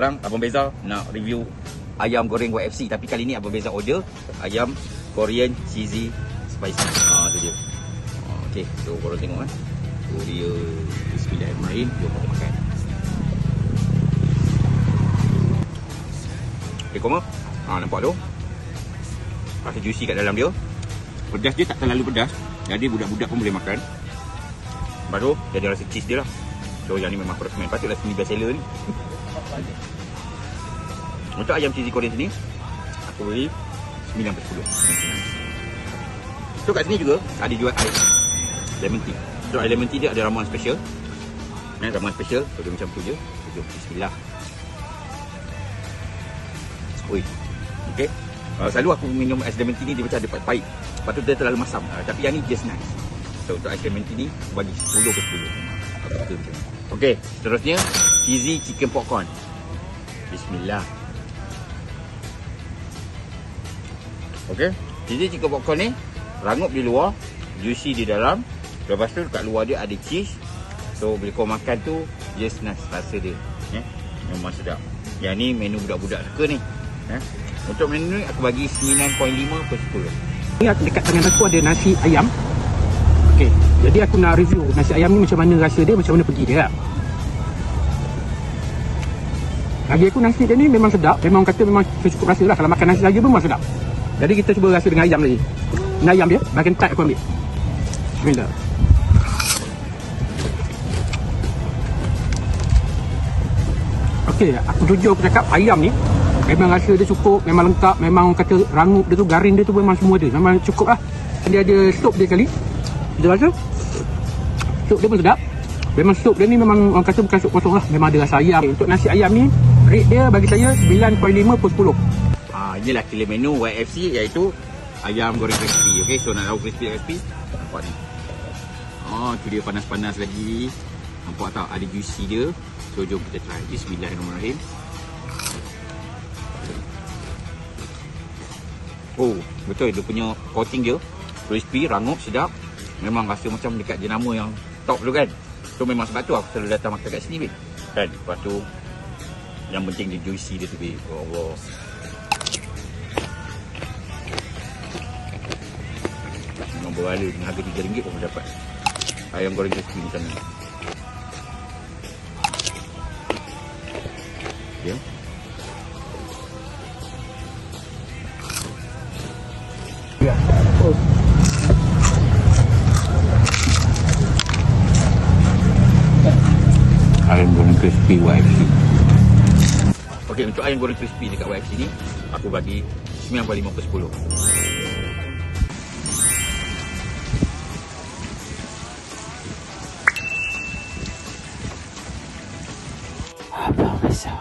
sekarang Abang Beza nak review ayam goreng YFC. Tapi kali ni Abang Beza order ayam Korean cheesy spicy. Tu dia. Okey, so korang tengok tu dia. Bismillahirrahmanirrahim. Jom kita makan. Okay, koma. Nampak tu. Rasa juicy kat dalam dia. Pedas dia tak terlalu pedas. Jadi budak-budak pun boleh makan. Lepas tu, dia ada rasa cheese dia lah. So yang ni memang aku recommend. Patutlah sini best seller ni. Untuk ayam cheesy Korean sini, aku beli 9/10. So kat sini juga ada jual air lemon tea. So air lemon tea dia ada ramuan special. Ramuan special. So dia macam tu je. Jom bismillah. Oi. Okey. Selalu aku minum ais lemon tea ni dia macam ada pahit. Lepas tu dia terlalu masam. Tapi yang ni just nice. So untuk ais lemon tea ni aku bagi 10/10. Okey, seterusnya cheesy chicken popcorn. Bismillah. Okey, cheesy chicken popcorn ni rangup di luar, juicy di dalam. Lepas tu kat luar dia ada cheese. So bila kau makan tu just nice rasa dia. Memang sedap. Yang ni menu budak-budak suka ni. Untuk menu ni aku bagi 9.5/10. Ni dekat tangan aku ada nasi ayam. Okey, jadi aku nak review nasi ayam ni macam mana rasa dia, macam mana pergi dia lah. Bagi aku nasi dia ni memang sedap. Memang kata memang cukup rasa lah. Kalau makan nasi saja pun memang sedap. Jadi kita cuba rasa dengan ayam tadi. Ini ayam dia, bahagian tight aku ambil. Bismillah. Okey, aku jujur aku cakap ayam ni memang rasa dia cukup, memang lengkap, memang kata rangup dia tu, garing dia tu memang semua dia. Memang cukup lah. Dia ada sup dia kali. Dia rasa sup dia pun sedap. Memang sup dia ni memang orang kata bukan sup kosong lah. Memang ada rasa ayam. Untuk nasi ayam ni, rate dia bagi saya 9.5/10. Inilah killer menu YFC iaitu ayam goreng crispy. Okey, so nak tahu crispy nampak ni. Tu dia panas-panas lagi. Nampak tak ada juicy dia. So jom kita try. Bismillahirrahmanirrahim. Betul dia punya coating dia crispy, rangup, sedap. Memang rasa macam dekat jenama yang top tu kan. So memang sebab tu aku selalu datang makan kat sini kan. Lepas tu yang penting dia juicy dia tu Allah. Memang berhala dengan harga RM3 pun dapat ayam goreng crispy di sana. Ya. Ayam goreng crispy YFC. Okey, untuk ayam goreng crispy dekat YFC ni aku bagi 9.5/10. Abang Beza.